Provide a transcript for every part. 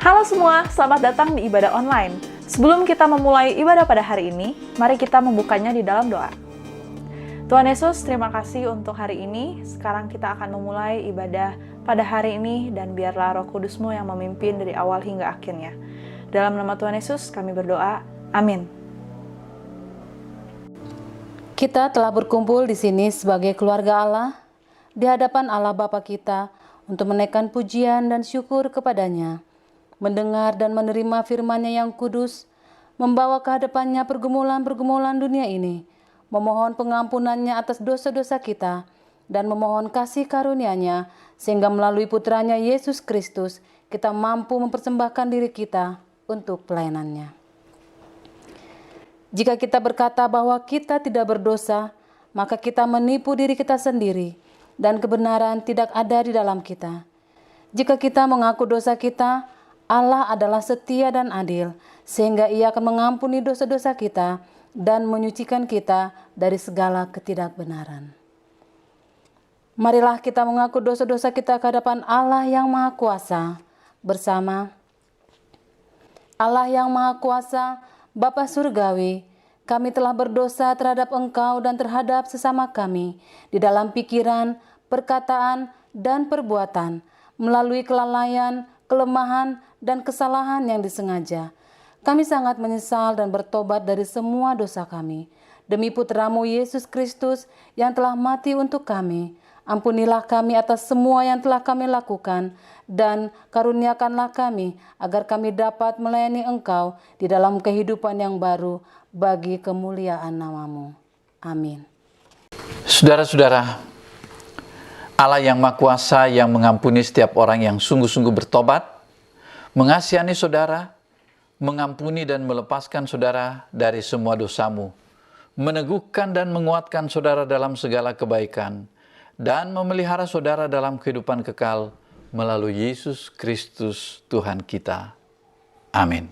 Halo semua, selamat datang di ibadah online. Sebelum kita memulai ibadah pada hari ini, mari kita membukanya di dalam doa. Tuhan Yesus, terima kasih untuk hari ini. Sekarang kita akan memulai ibadah pada hari ini dan biarlah Roh Kudus-Mu yang memimpin dari awal hingga akhirnya. Dalam nama Tuhan Yesus kami berdoa, amin. Kita telah berkumpul di sini sebagai keluarga Allah, di hadapan Allah Bapa kita, untuk menaikkan pujian dan syukur kepadanya, mendengar dan menerima firman-Nya yang kudus, membawa ke hadapan-Nya pergumulan-pergumulan dunia ini, memohon pengampunan-Nya atas dosa-dosa kita, dan memohon kasih karunia-Nya, sehingga melalui putranya Yesus Kristus, kita mampu mempersembahkan diri kita untuk pelayanan-Nya. Jika kita berkata bahwa kita tidak berdosa, maka kita menipu diri kita sendiri, dan kebenaran tidak ada di dalam kita. Jika kita mengaku dosa kita, Allah adalah setia dan adil, sehingga Ia akan mengampuni dosa-dosa kita dan menyucikan kita dari segala ketidakbenaran. Marilah kita mengaku dosa-dosa kita ke hadapan Allah yang Maha Kuasa bersama. Allah yang Maha Kuasa, Bapa Surgawi, kami telah berdosa terhadap Engkau dan terhadap sesama kami di dalam pikiran, perkataan, dan perbuatan, melalui kelalaian, kelemahan, dan kesalahan yang disengaja. Kami sangat menyesal dan bertobat dari semua dosa kami. Demi Putra-Mu Yesus Kristus yang telah mati untuk kami, ampunilah kami atas semua yang telah kami lakukan, dan karuniakanlah kami agar kami dapat melayani Engkau di dalam kehidupan yang baru bagi kemuliaan nama-Mu. Amin. Saudara-saudara, Allah yang Maha Kuasa yang mengampuni setiap orang yang sungguh-sungguh bertobat, mengasihani saudara, mengampuni dan melepaskan saudara dari semua dosamu, meneguhkan dan menguatkan saudara dalam segala kebaikan, dan memelihara saudara dalam kehidupan kekal melalui Yesus Kristus Tuhan kita. Amin.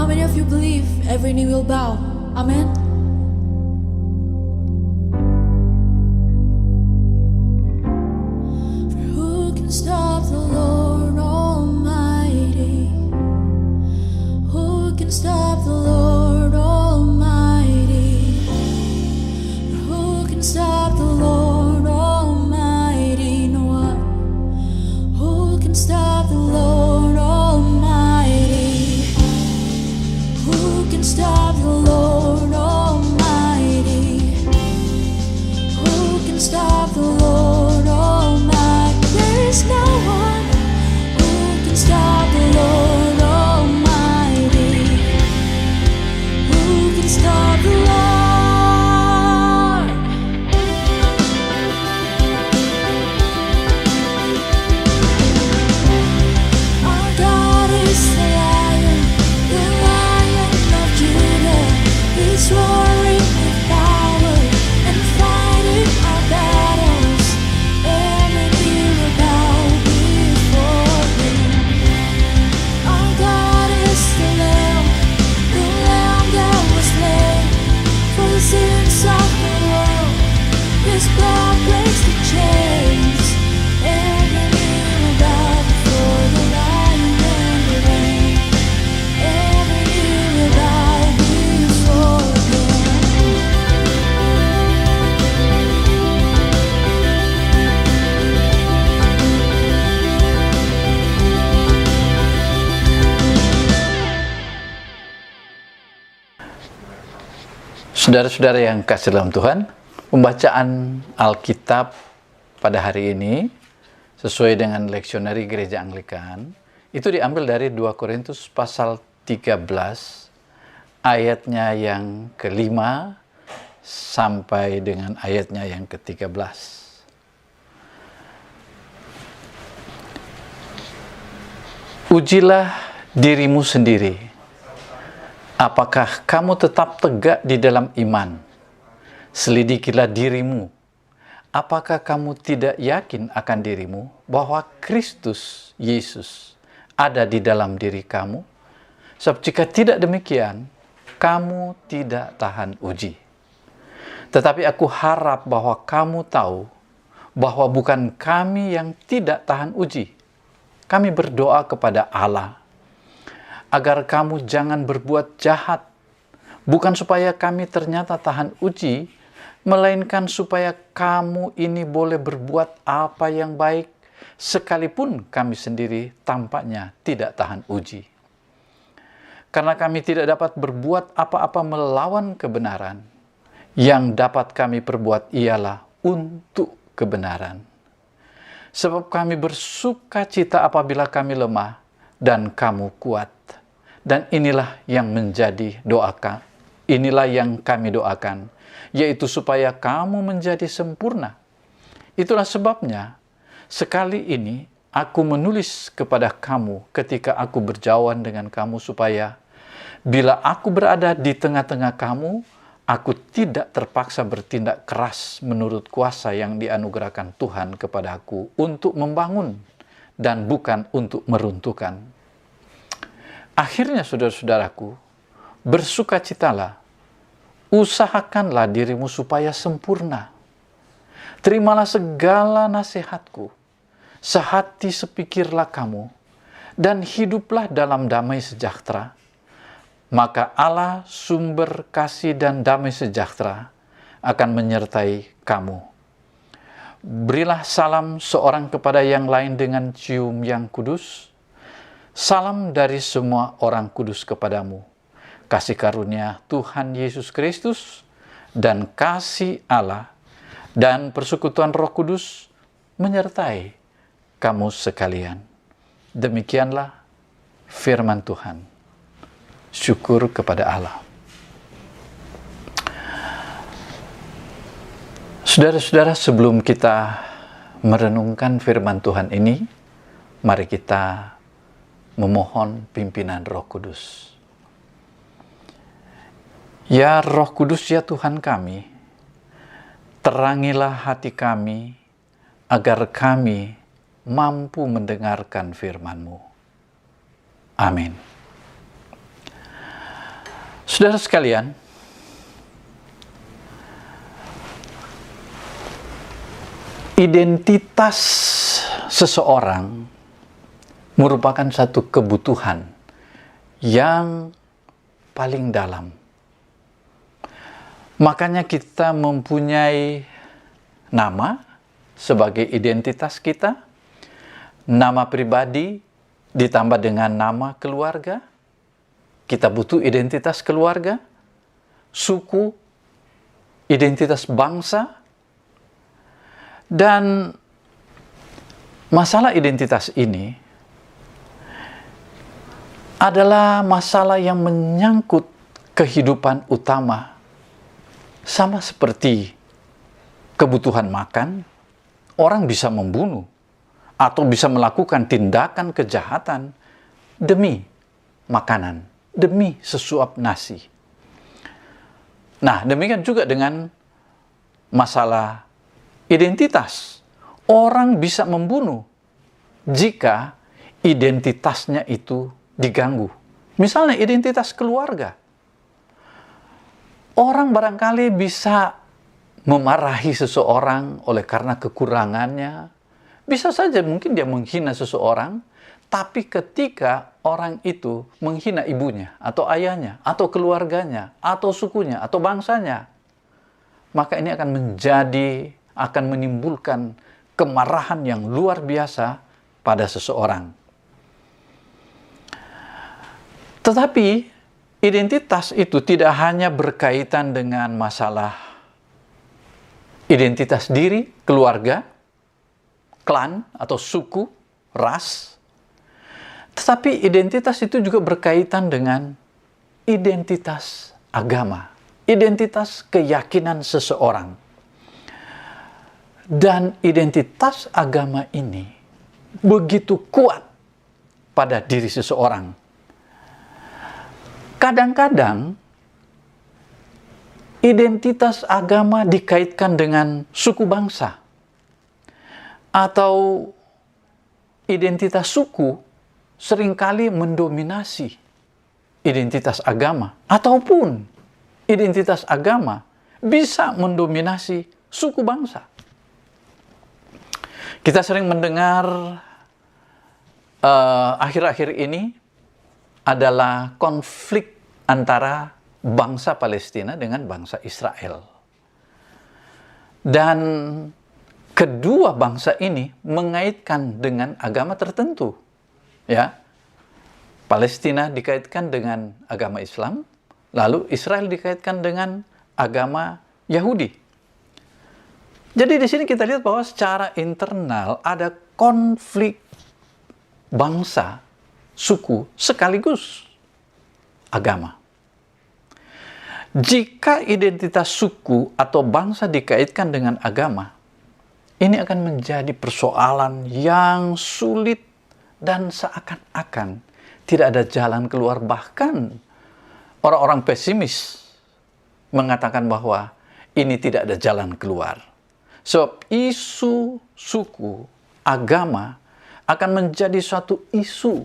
How many of you believe every knee will bow? Amen. For who can stop the Lord Almighty? Who can stop the Lord Almighty? For who can stop the Lord Almighty? No one. Who can stop the Lord Almighty? Who can stop the Lord Almighty? Who can stop the Lord Almighty? There is no one who can stop the Lord Almighty. Who can stop the Lord? Our God is the Lion of Judah. He's roaring with power and fighting our battles. Every knee will bow before Him. Our God is the Lamb that was slain for the sins of the world. His blood breaks the chains. Every knee will bow before the Lion and the Lamb. Every knee will bow before Him. Saudara-saudara yang kasih dalam Tuhan, pembacaan Alkitab pada hari ini sesuai dengan leksionari Gereja Anglikan itu diambil dari 2 Korintus pasal 13 ayatnya yang ke-5 sampai dengan ayatnya yang ke-13. Ujilah dirimu sendiri. Apakah kamu tetap tegak di dalam iman? Selidikilah dirimu. Apakah kamu tidak yakin akan dirimu bahwa Kristus Yesus ada di dalam diri kamu? Sebab jika tidak demikian, kamu tidak tahan uji. Tetapi aku harap bahwa kamu tahu bahwa bukan kami yang tidak tahan uji. Kami berdoa kepada Allah agar kamu jangan berbuat jahat, bukan supaya kami ternyata tahan uji, melainkan supaya kamu ini boleh berbuat apa yang baik, sekalipun kami sendiri tampaknya tidak tahan uji. Karena kami tidak dapat berbuat apa-apa melawan kebenaran, yang dapat kami perbuat ialah untuk kebenaran. Sebab kami bersuka cita apabila kami lemah dan kamu kuat. Dan inilah yang menjadi doakan, inilah yang kami doakan, yaitu supaya kamu menjadi sempurna. Itulah sebabnya, sekali ini aku menulis kepada kamu ketika aku berjauhan dengan kamu, supaya bila aku berada di tengah-tengah kamu, aku tidak terpaksa bertindak keras menurut kuasa yang dianugerahkan Tuhan kepada aku untuk membangun dan bukan untuk meruntuhkan. Akhirnya saudara-saudaraku, bersukacitalah, usahakanlah dirimu supaya sempurna. Terimalah segala nasihatku, sehati sepikirlah kamu, dan hiduplah dalam damai sejahtera. Maka Allah sumber kasih dan damai sejahtera akan menyertai kamu. Berilah salam seorang kepada yang lain dengan cium yang kudus. Salam dari semua orang kudus kepadamu. Kasih karunia Tuhan Yesus Kristus dan kasih Allah dan persekutuan Roh Kudus menyertai kamu sekalian. Demikianlah firman Tuhan. Syukur kepada Allah. Saudara-saudara, sebelum kita merenungkan firman Tuhan ini, mari kita memohon pimpinan Roh Kudus. Ya Roh Kudus, ya Tuhan kami, terangilah hati kami agar kami mampu mendengarkan firman-Mu. Amin. Saudara sekalian, identitas seseorang merupakan satu kebutuhan yang paling dalam. Makanya kita mempunyai nama sebagai identitas kita, nama pribadi ditambah dengan nama keluarga. Kita butuh identitas keluarga, suku, identitas bangsa, dan masalah identitas ini adalah masalah yang menyangkut kehidupan utama, sama seperti kebutuhan makan. Orang bisa membunuh atau bisa melakukan tindakan kejahatan demi makanan, demi sesuap nasi. Nah, demikian juga dengan masalah identitas. Orang bisa membunuh jika identitasnya itu diganggu. Misalnya identitas keluarga. Orang barangkali bisa memarahi seseorang oleh karena kekurangannya. Bisa saja mungkin dia menghina seseorang, tapi ketika orang itu menghina ibunya, atau ayahnya, atau keluarganya, atau sukunya, atau bangsanya, maka ini akan menimbulkan kemarahan yang luar biasa pada seseorang. Tetapi identitas itu tidak hanya berkaitan dengan masalah identitas diri, keluarga, klan atau suku, ras. Tetapi identitas itu juga berkaitan dengan identitas agama, identitas keyakinan seseorang. Dan identitas agama ini begitu kuat pada diri seseorang. Kadang-kadang identitas agama dikaitkan dengan suku bangsa, atau identitas suku seringkali mendominasi identitas agama, ataupun identitas agama bisa mendominasi suku bangsa. Kita sering mendengar akhir-akhir ini adalah konflik antara bangsa Palestina dengan bangsa Israel. Dan kedua bangsa ini mengaitkan dengan agama tertentu. Ya. Palestina dikaitkan dengan agama Islam, lalu Israel dikaitkan dengan agama Yahudi. Jadi di sini kita lihat bahwa secara internal ada konflik bangsa, suku, sekaligus agama. Jika identitas suku atau bangsa dikaitkan dengan agama, ini akan menjadi persoalan yang sulit dan seakan-akan tidak ada jalan keluar. Bahkan orang-orang pesimis mengatakan bahwa ini tidak ada jalan keluar. Sebab isu suku, agama akan menjadi suatu isu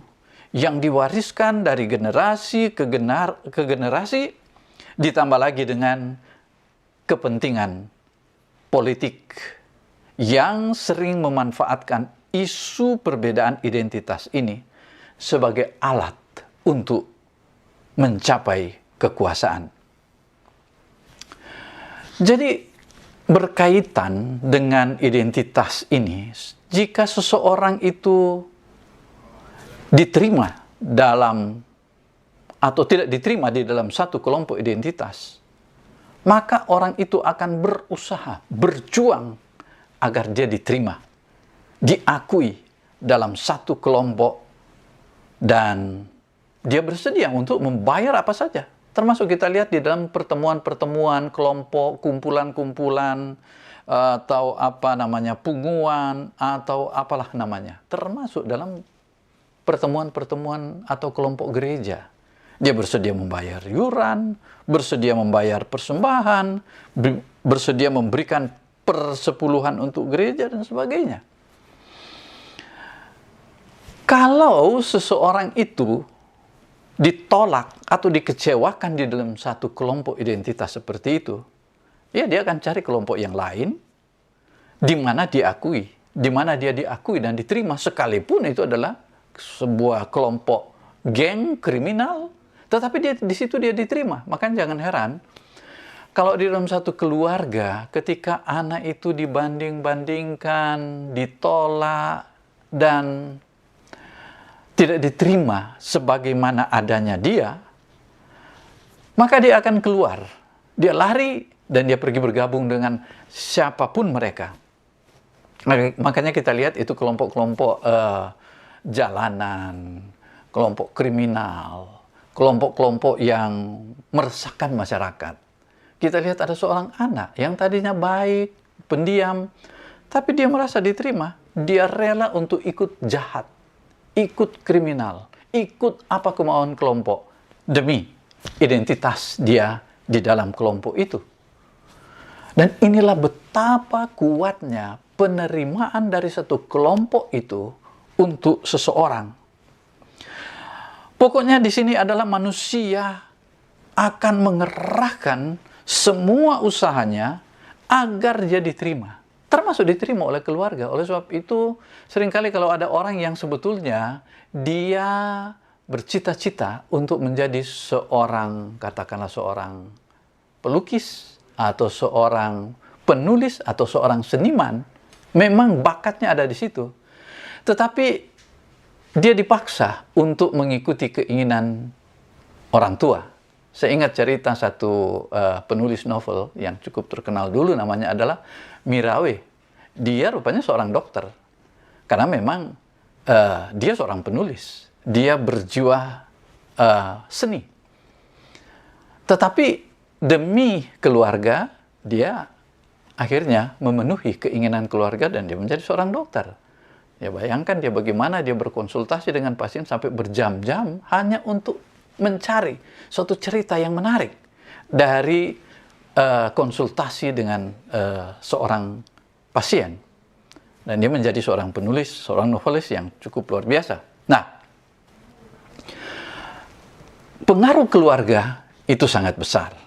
yang diwariskan dari generasi ke generasi, ditambah lagi dengan kepentingan politik yang sering memanfaatkan isu perbedaan identitas ini sebagai alat untuk mencapai kekuasaan. Jadi berkaitan dengan identitas ini, jika seseorang itu diterima dalam atau tidak diterima di dalam satu kelompok identitas, maka orang itu akan berusaha, berjuang agar dia diterima, diakui dalam satu kelompok, dan dia bersedia untuk membayar apa saja. Termasuk kita lihat di dalam pertemuan-pertemuan kelompok, kumpulan-kumpulan, atau punguan, atau apalah namanya. Termasuk dalam pertemuan-pertemuan atau kelompok gereja. Dia bersedia membayar iuran, bersedia membayar persembahan, bersedia memberikan persepuluhan untuk gereja, dan sebagainya. Kalau seseorang itu ditolak atau dikecewakan di dalam satu kelompok identitas seperti itu, ya dia akan cari kelompok yang lain di mana diakui, di mana dia diakui dan diterima, sekalipun itu adalah sebuah kelompok geng kriminal, tetapi dia di situ dia diterima. Makanya jangan heran kalau di dalam satu keluarga ketika anak itu dibanding-bandingkan, ditolak dan tidak diterima sebagaimana adanya dia, maka dia akan keluar. Dia lari dan dia pergi bergabung dengan siapapun mereka. Makanya kita lihat itu kelompok-kelompok jalanan, kelompok kriminal, kelompok-kelompok yang meresahkan masyarakat. Kita lihat ada seorang anak yang tadinya baik, pendiam, tapi dia merasa diterima. Dia rela untuk ikut jahat, ikut kriminal, ikut apa kemauan kelompok demi identitas dia di dalam kelompok itu. Dan inilah betapa kuatnya penerimaan dari satu kelompok itu untuk seseorang. Pokoknya di sini adalah manusia akan mengerahkan semua usahanya agar dia diterima. Termasuk diterima oleh keluarga. Oleh sebab itu, seringkali kalau ada orang yang sebetulnya dia bercita-cita untuk menjadi seorang, katakanlah seorang pelukis, atau seorang penulis, atau seorang seniman, memang bakatnya ada di situ. Tetapi dia dipaksa untuk mengikuti keinginan orang tua. Saya ingat cerita satu penulis novel yang cukup terkenal dulu, namanya adalah Mirawe. Dia rupanya seorang dokter. Karena memang dia seorang penulis. Dia berjiwa seni. Tetapi demi keluarga, dia akhirnya memenuhi keinginan keluarga dan dia menjadi seorang dokter. Ya bayangkan dia bagaimana dia berkonsultasi dengan pasien sampai berjam-jam hanya untuk mencari suatu cerita yang menarik dari konsultasi dengan seorang pasien. Dan dia menjadi seorang penulis, seorang novelis yang cukup luar biasa. Nah, pengaruh keluarga itu sangat besar.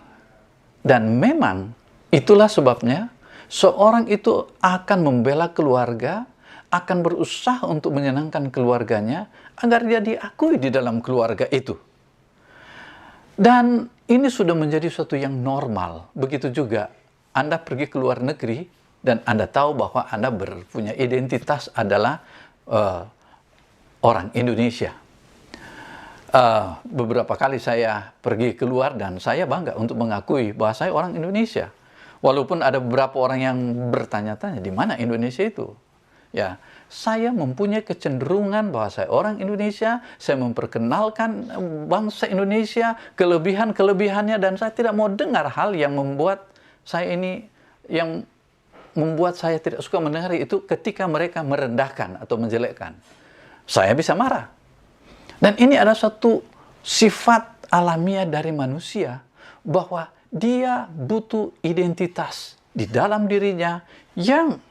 Dan memang itulah sebabnya seorang itu akan membela keluarga, akan berusaha untuk menyenangkan keluarganya agar dia diakui di dalam keluarga itu. Dan ini sudah menjadi sesuatu yang normal. Begitu juga Anda pergi ke luar negeri dan Anda tahu bahwa Anda punya identitas adalah orang Indonesia. Beberapa kali saya pergi keluar dan saya bangga untuk mengakui bahwa saya orang Indonesia. Walaupun ada beberapa orang yang bertanya-tanya, di mana Indonesia itu? Ya, saya mempunyai kecenderungan bahwa saya orang Indonesia, saya memperkenalkan bangsa Indonesia, kelebihan-kelebihannya, dan saya tidak mau dengar hal yang membuat saya tidak suka mendengar itu ketika mereka merendahkan atau menjelekkan. Saya bisa marah. Dan ini adalah satu sifat alamiah dari manusia, bahwa dia butuh identitas di dalam dirinya yang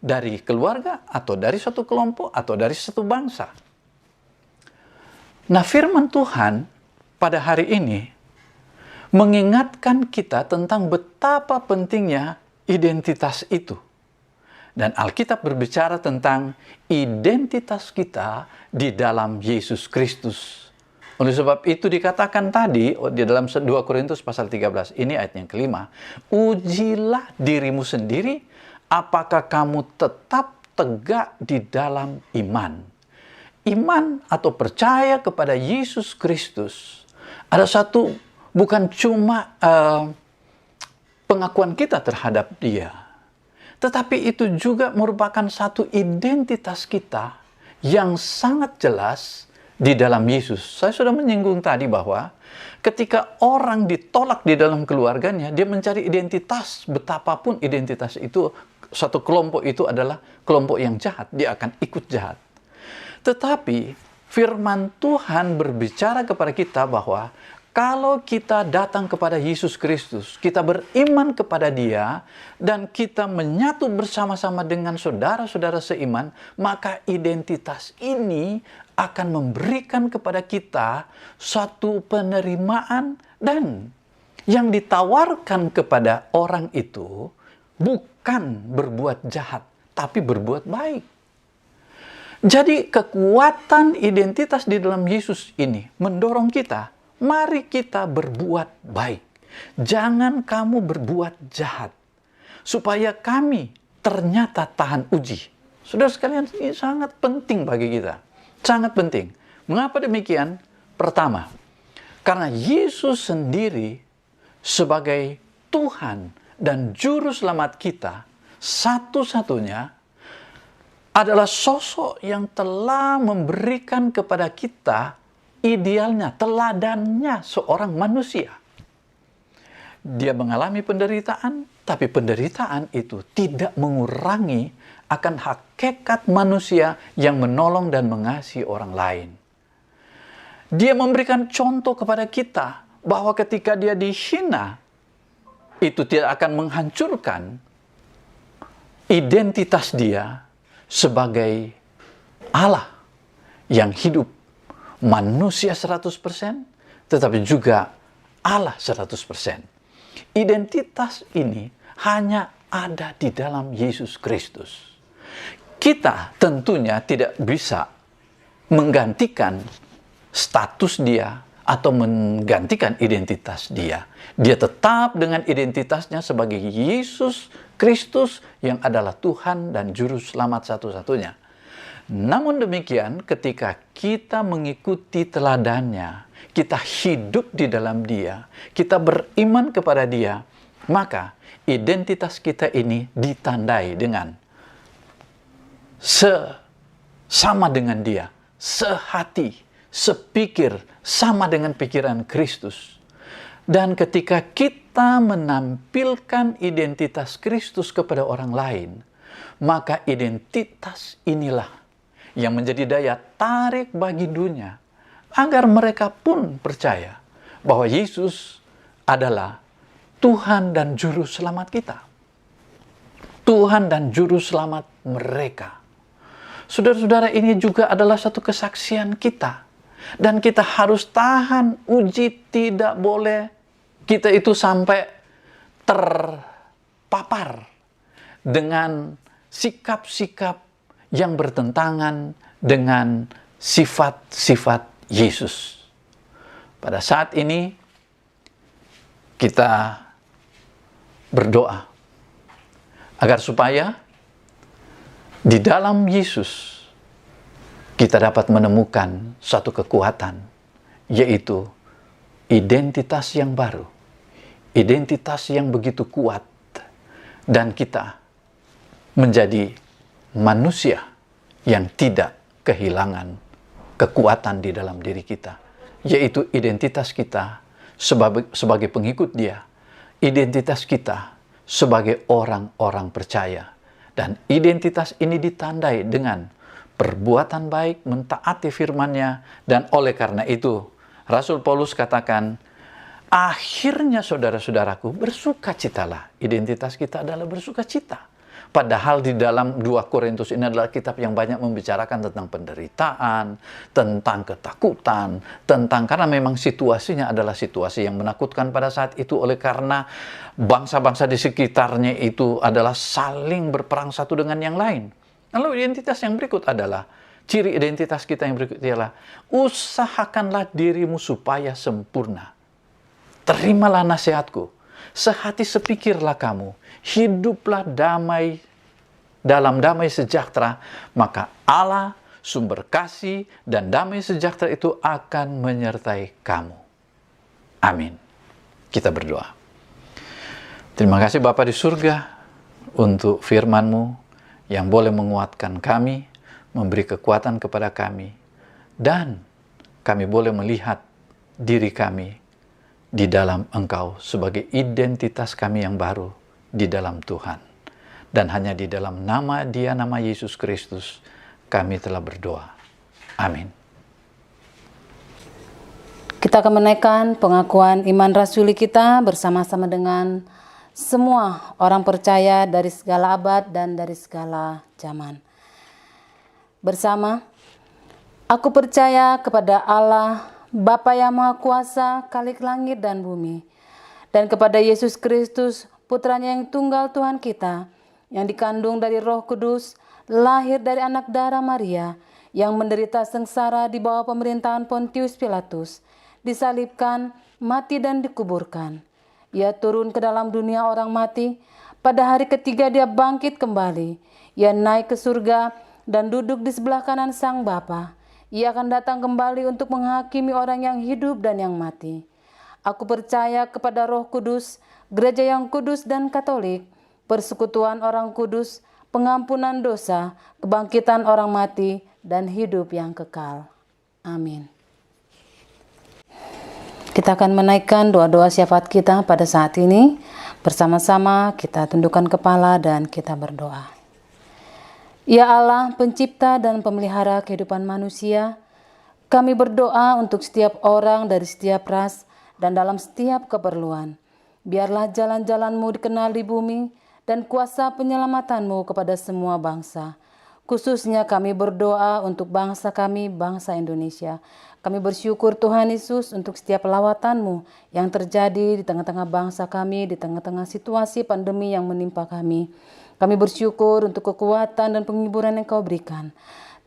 dari keluarga, atau dari suatu kelompok, atau dari satu bangsa. Nah, firman Tuhan pada hari ini mengingatkan kita tentang betapa pentingnya identitas itu. Dan Alkitab berbicara tentang identitas kita di dalam Yesus Kristus. Oleh sebab itu dikatakan tadi di dalam 2 Korintus pasal 13, ini ayat yang kelima, ujilah dirimu sendiri, apakah kamu tetap tegak di dalam iman. Iman atau percaya kepada Yesus Kristus ada satu, bukan cuma pengakuan kita terhadap Dia, tetapi itu juga merupakan satu identitas kita yang sangat jelas di dalam Yesus. Saya sudah menyinggung tadi bahwa ketika orang ditolak di dalam keluarganya, dia mencari identitas, betapapun identitas itu, satu kelompok itu adalah kelompok yang jahat, dia akan ikut jahat. Tetapi firman Tuhan berbicara kepada kita bahwa Kalau kita datang kepada Yesus Kristus, kita beriman kepada Dia, dan kita menyatu bersama-sama dengan saudara-saudara seiman, maka identitas ini akan memberikan kepada kita suatu penerimaan, dan yang ditawarkan kepada orang itu bukan berbuat jahat, tapi berbuat baik. Jadi kekuatan identitas di dalam Yesus ini mendorong kita, mari kita berbuat baik. Jangan kamu berbuat jahat, supaya kami ternyata tahan uji. Saudara sekalian, ini sangat penting bagi kita. Sangat penting. Mengapa demikian? Pertama, karena Yesus sendiri sebagai Tuhan dan Juru Selamat kita, satu-satunya adalah sosok yang telah memberikan kepada kita idealnya, teladannya seorang manusia. Dia mengalami penderitaan, tapi penderitaan itu tidak mengurangi akan hakikat manusia yang menolong dan mengasihi orang lain. Dia memberikan contoh kepada kita bahwa ketika dia dihina, itu tidak akan menghancurkan identitas dia sebagai Allah yang hidup, manusia 100%, tetapi juga Allah 100%. Identitas ini hanya ada di dalam Yesus Kristus. Kita tentunya tidak bisa menggantikan status dia atau menggantikan identitas dia. Dia tetap dengan identitasnya sebagai Yesus Kristus yang adalah Tuhan dan Juru Selamat satu-satunya. Namun demikian, ketika kita mengikuti teladannya, kita hidup di dalam Dia, kita beriman kepada Dia, maka identitas kita ini ditandai dengan sama dengan Dia, sehati, sepikir, sama dengan pikiran Kristus. Dan ketika kita menampilkan identitas Kristus kepada orang lain, maka identitas inilah yang menjadi daya tarik bagi dunia, agar mereka pun percaya bahwa Yesus adalah Tuhan dan Juru Selamat kita. Tuhan dan Juru Selamat mereka. Saudara-saudara, ini juga adalah satu kesaksian kita. Dan kita harus tahan uji, tidak boleh kita itu sampai terpapar dengan sikap-sikap yang bertentangan dengan sifat-sifat Yesus. Pada saat ini kita berdoa agar supaya di dalam Yesus kita dapat menemukan satu kekuatan, yaitu identitas yang baru, identitas yang begitu kuat, dan kita menjadi manusia yang tidak kehilangan kekuatan di dalam diri kita, yaitu identitas kita sebagai pengikut Dia, identitas kita sebagai orang-orang percaya, dan identitas ini ditandai dengan perbuatan baik, mentaati firman-Nya, dan oleh karena itu Rasul Paulus katakan, akhirnya saudara-saudaraku, bersukacitalah. Identitas kita adalah bersukacita. Padahal di dalam 2 Korintus ini adalah kitab yang banyak membicarakan tentang penderitaan, tentang ketakutan, karena memang situasinya adalah situasi yang menakutkan pada saat itu, oleh karena bangsa-bangsa di sekitarnya itu adalah saling berperang satu dengan yang lain. Lalu identitas yang berikut adalah, ciri identitas kita yang berikut ialah, usahakanlah dirimu supaya sempurna. Terimalah nasihatku, sehati sepikirlah kamu, hiduplah damai dalam damai sejahtera, maka Allah, sumber kasih dan damai sejahtera itu akan menyertai kamu. Amin. Kita berdoa. Terima kasih Bapa di surga untuk firman-Mu yang boleh menguatkan kami, memberi kekuatan kepada kami, dan kami boleh melihat diri kami di dalam Engkau sebagai identitas kami yang baru di dalam Tuhan. Dan hanya di dalam nama Dia, nama Yesus Kristus, kami telah berdoa. Amin. Kita akan menaikkan pengakuan iman rasuli kita bersama-sama dengan semua orang percaya dari segala abad dan dari segala zaman. Bersama, aku percaya kepada Allah, Bapa yang Maha Kuasa, Khalik langit dan bumi, dan kepada Yesus Kristus, Putranya yang tunggal Tuhan kita, yang dikandung dari Roh Kudus, lahir dari anak darah Maria, yang menderita sengsara di bawah pemerintahan Pontius Pilatus, disalibkan, mati dan dikuburkan. Ia turun ke dalam dunia orang mati, pada hari ketiga dia bangkit kembali. Ia naik ke surga dan duduk di sebelah kanan Sang Bapa. Ia akan datang kembali untuk menghakimi orang yang hidup dan yang mati. Aku percaya kepada Roh Kudus, gereja yang kudus dan katolik, persekutuan orang kudus, pengampunan dosa, kebangkitan orang mati, dan hidup yang kekal. Amin. Kita akan menaikkan doa-doa syafaat kita pada saat ini. Bersama-sama kita tundukkan kepala dan kita berdoa. Ya Allah, pencipta dan pemelihara kehidupan manusia, kami berdoa untuk setiap orang dari setiap ras dan dalam setiap keperluan. Biarlah jalan-jalan-Mu dikenal di bumi dan kuasa penyelamatan-Mu kepada semua bangsa. Khususnya kami berdoa untuk bangsa kami, bangsa Indonesia. Kami bersyukur Tuhan Yesus untuk setiap lawatan-Mu yang terjadi di tengah-tengah bangsa kami, di tengah-tengah situasi pandemi yang menimpa kami. Kami bersyukur untuk kekuatan dan penghiburan yang Kau berikan.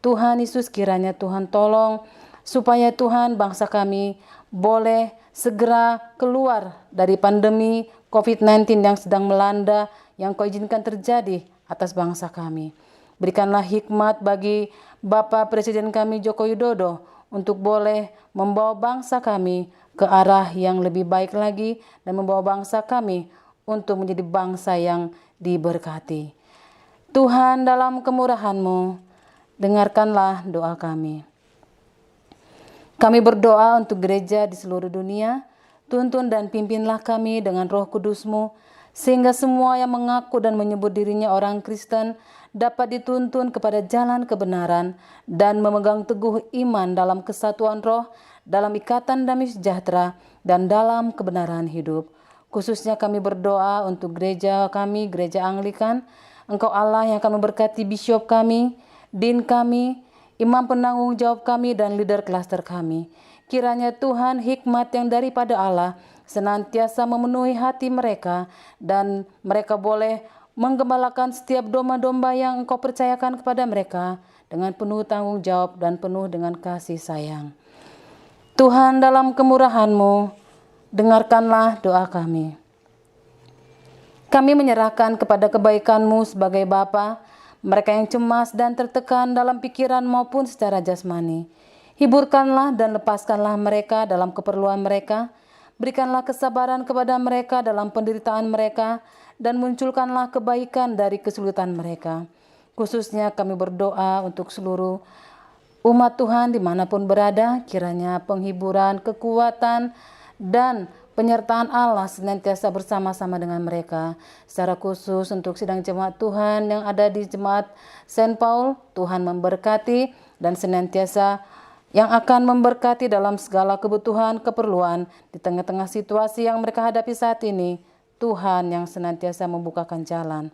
Tuhan Yesus, kiranya Tuhan tolong supaya Tuhan bangsa kami boleh segera keluar dari pandemi COVID-19 yang sedang melanda, yang Kau izinkan terjadi atas bangsa kami. Berikanlah hikmat bagi Bapak Presiden kami Joko Widodo untuk boleh membawa bangsa kami ke arah yang lebih baik lagi dan membawa bangsa kami untuk menjadi bangsa yang diberkati. Tuhan, dalam kemurahan-Mu, dengarkanlah doa kami. Kami berdoa untuk gereja di seluruh dunia. Tuntun dan pimpinlah kami dengan Roh Kudus-Mu, sehingga semua yang mengaku dan menyebut dirinya orang Kristen dapat dituntun kepada jalan kebenaran dan memegang teguh iman dalam kesatuan roh, dalam ikatan damai sejahtera, dan dalam kebenaran hidup. Khususnya kami berdoa untuk gereja kami, gereja Anglikan. Engkau Allah yang akan memberkati bishop kami, din kami, imam penanggung jawab kami, dan leader klaster kami. Kiranya Tuhan hikmat yang daripada Allah senantiasa memenuhi hati mereka, dan mereka boleh menggembalakan setiap domba-domba yang Engkau percayakan kepada mereka dengan penuh tanggung jawab dan penuh dengan kasih sayang. Tuhan, dalam kemurahan-Mu, dengarkanlah doa kami. Kami menyerahkan kepada kebaikan-Mu sebagai Bapa, mereka yang cemas dan tertekan dalam pikiran maupun secara jasmani. Hiburkanlah dan lepaskanlah mereka dalam keperluan mereka. Berikanlah kesabaran kepada mereka dalam penderitaan mereka, dan munculkanlah kebaikan dari kesulitan mereka. Khususnya kami berdoa untuk seluruh umat Tuhan dimanapun berada, kiranya penghiburan, kekuatan, dan penyertaan Allah senantiasa bersama-sama dengan mereka. Secara khusus untuk sidang jemaat Tuhan yang ada di Jemaat Saint Paul, Tuhan memberkati dan senantiasa yang akan memberkati dalam segala kebutuhan, keperluan di tengah-tengah situasi yang mereka hadapi saat ini. Tuhan yang senantiasa membukakan jalan.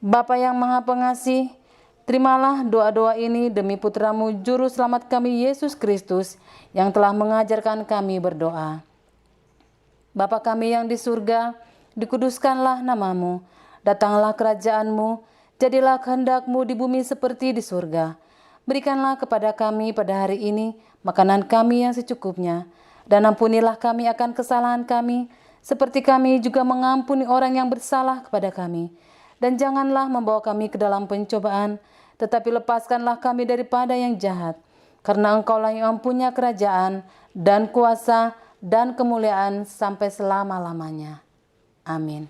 Bapa yang Maha Pengasih, terimalah doa-doa ini demi Putra-Mu Juru Selamat kami Yesus Kristus yang telah mengajarkan kami berdoa. Bapa kami yang di surga, dikuduskanlah nama-Mu, datanglah kerajaan-Mu, jadilah kehendak-Mu di bumi seperti di surga. Berikanlah kepada kami pada hari ini makanan kami yang secukupnya, dan ampunilah kami akan kesalahan kami, seperti kami juga mengampuni orang yang bersalah kepada kami. Dan janganlah membawa kami ke dalam pencobaan, tetapi lepaskanlah kami daripada yang jahat. Karena Engkaulah yang mempunyai kerajaan dan kuasa dan kemuliaan sampai selama-lamanya. Amin.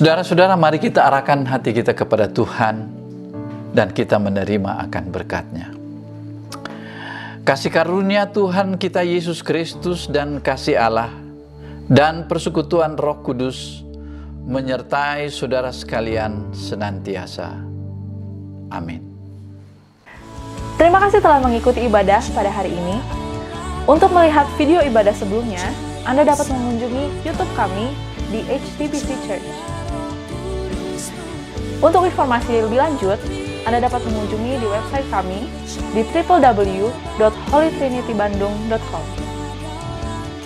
Saudara-saudara, mari kita arahkan hati kita kepada Tuhan dan kita menerima akan berkat-Nya. Kasih karunia Tuhan kita Yesus Kristus dan kasih Allah dan persekutuan Roh Kudus menyertai saudara sekalian senantiasa. Amin. Terima kasih telah mengikuti ibadah pada hari ini. Untuk melihat video ibadah sebelumnya, Anda dapat mengunjungi YouTube kami di HTBC Church. Untuk informasi lebih lanjut, Anda dapat mengunjungi di website kami di www.holytrinitybandung.com.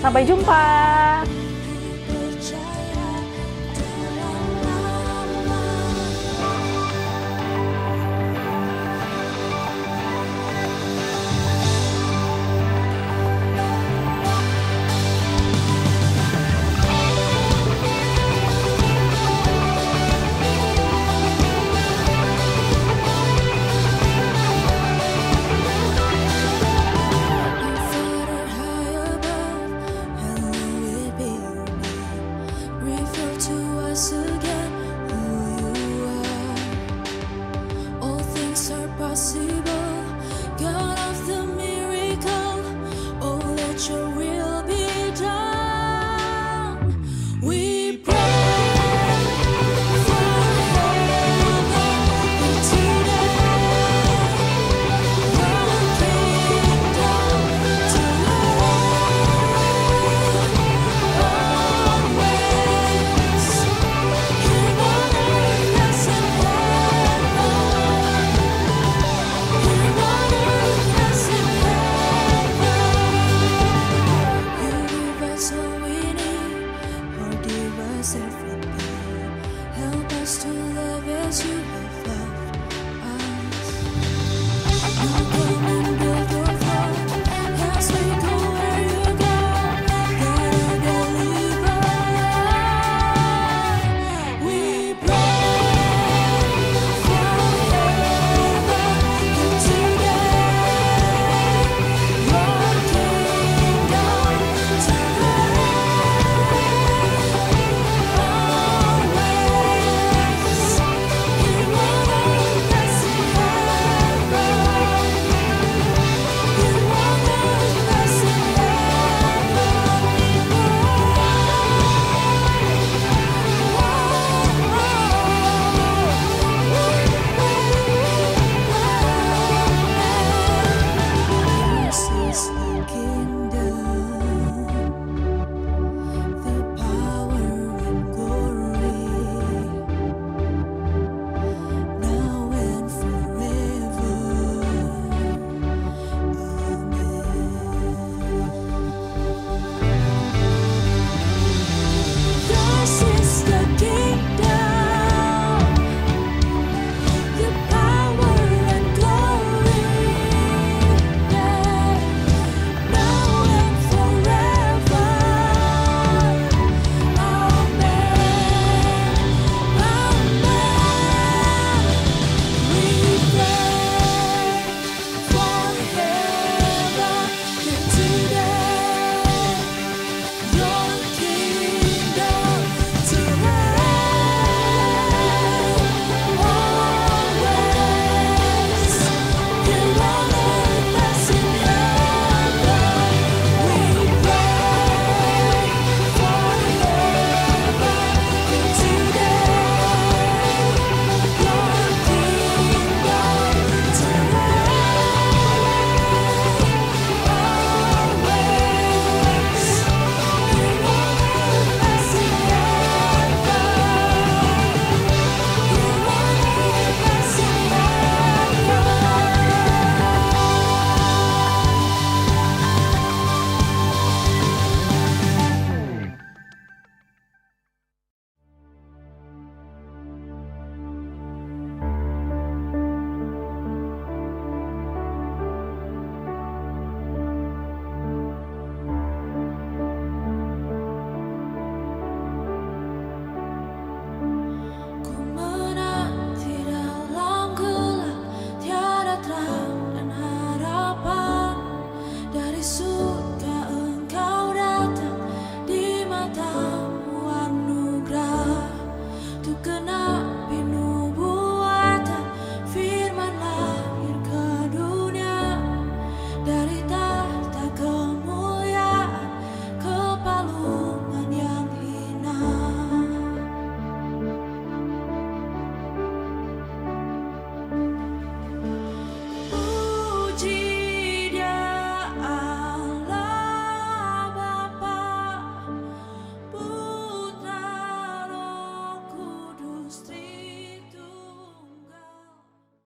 Sampai jumpa! Possible.